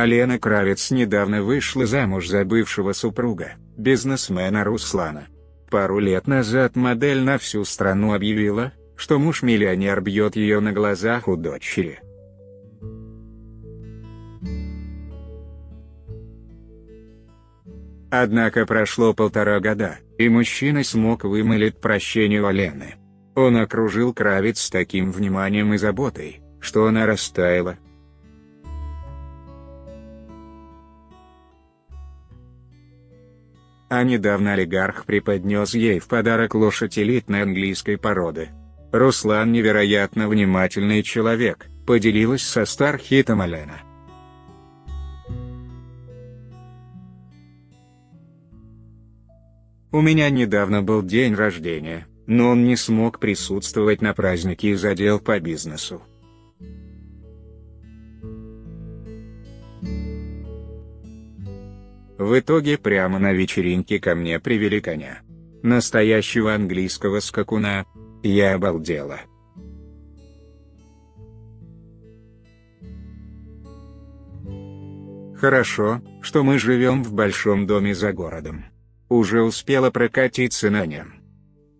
Лена Кравец недавно вышла замуж за бывшего супруга, бизнесмена Руслана. Пару лет назад модель на всю страну объявила, что муж-миллионер бьет ее на глазах у дочери. Однако прошло 1,5 года, и мужчина смог вымолить прощение у Лены. Он окружил Кравец таким вниманием и заботой, что она растаяла. А недавно олигарх преподнес ей в подарок лошадь элитной английской породы. Руслан невероятно внимательный человек, поделилась со Стархитом Лена. У меня недавно был день рождения, но он не смог присутствовать на празднике из-за дел по бизнесу. В итоге прямо на вечеринке ко мне привели коня. Настоящего английского скакуна. Я обалдела. Хорошо, что мы живем в большом доме за городом. Уже успела прокатиться на нем.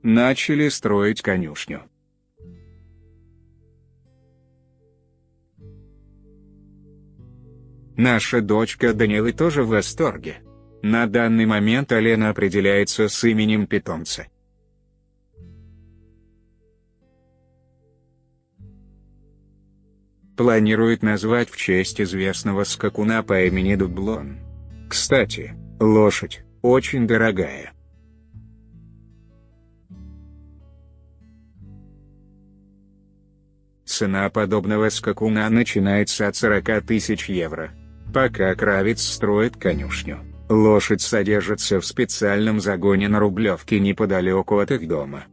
Начали строить конюшню. Наша дочка Даниэла тоже в восторге. На данный момент Лена определяется с именем питомца. Планирует назвать в честь известного скакуна по имени Дублон. Кстати, лошадь очень дорогая. Цена подобного скакуна начинается от 40 тысяч евро. Пока Кравец строит конюшню, лошадь содержится в специальном загоне на Рублевке неподалеку от их дома.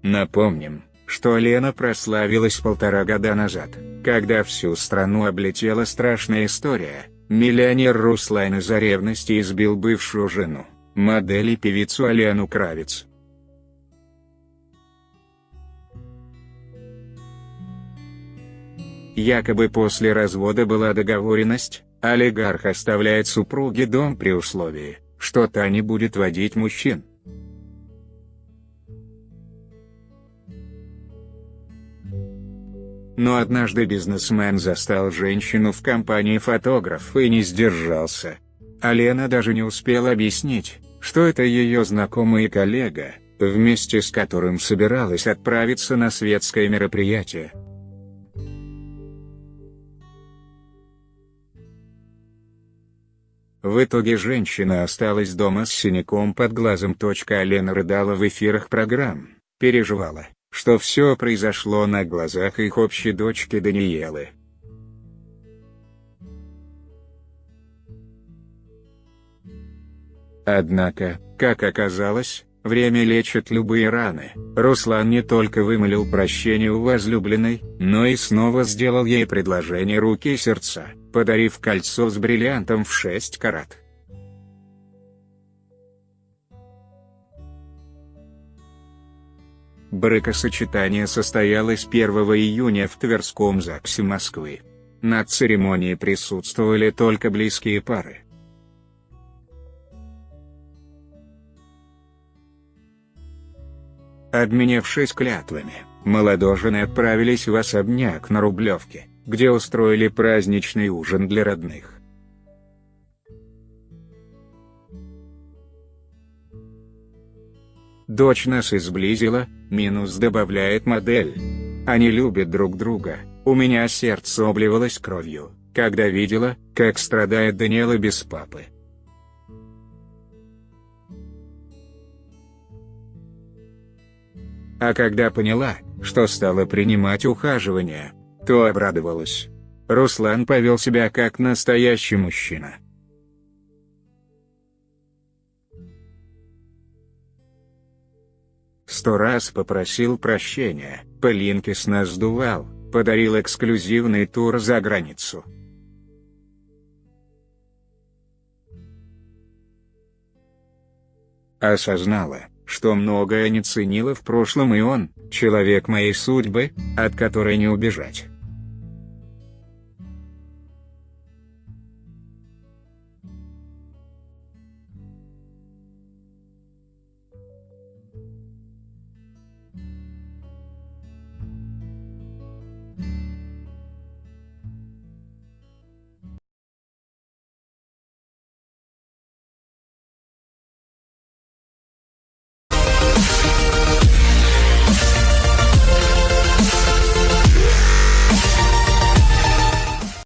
Напомним, что Лена прославилась 1,5 года назад, когда всю страну облетела страшная история. Миллионер Руслан из-за ревности избил бывшую жену, модель и певицу Лену Кравец. Якобы после развода была договоренность, олигарх оставляет супруге дом при условии, что та не будет водить мужчин. Но однажды бизнесмен застал женщину в компании фотографа и не сдержался. Лена даже не успела объяснить, что это ее знакомый и коллега, вместе с которым собиралась отправиться на светское мероприятие. В итоге женщина осталась дома с синяком под глазом. Лена рыдала в эфирах программ, переживала, что все произошло на глазах их общей дочки Даниэлы. Однако, как оказалось, время лечит любые раны. Руслан не только вымолил прощение у возлюбленной, но и снова сделал ей предложение руки и сердца, подарив кольцо с бриллиантом в 6 карат. Бракосочетание состоялось 1 июня в Тверском ЗАГСе Москвы. На церемонии присутствовали только близкие пары. Обменявшись клятвами, молодожены отправились в особняк на Рублевке, где устроили праздничный ужин для родных. «Дочь нас изблизила», — добавляет модель. «Они любят друг друга, у меня сердце обливалось кровью, когда видела, как страдает Даниэла без папы». А когда поняла, что стала принимать ухаживание, то обрадовалась. Руслан повел себя как настоящий мужчина. «100 раз попросил прощения, пылинки с нас сдувал, подарил эксклюзивный тур за границу». Осознала, что многое не ценила в прошлом, и он — человек моей судьбы, от которой не убежать.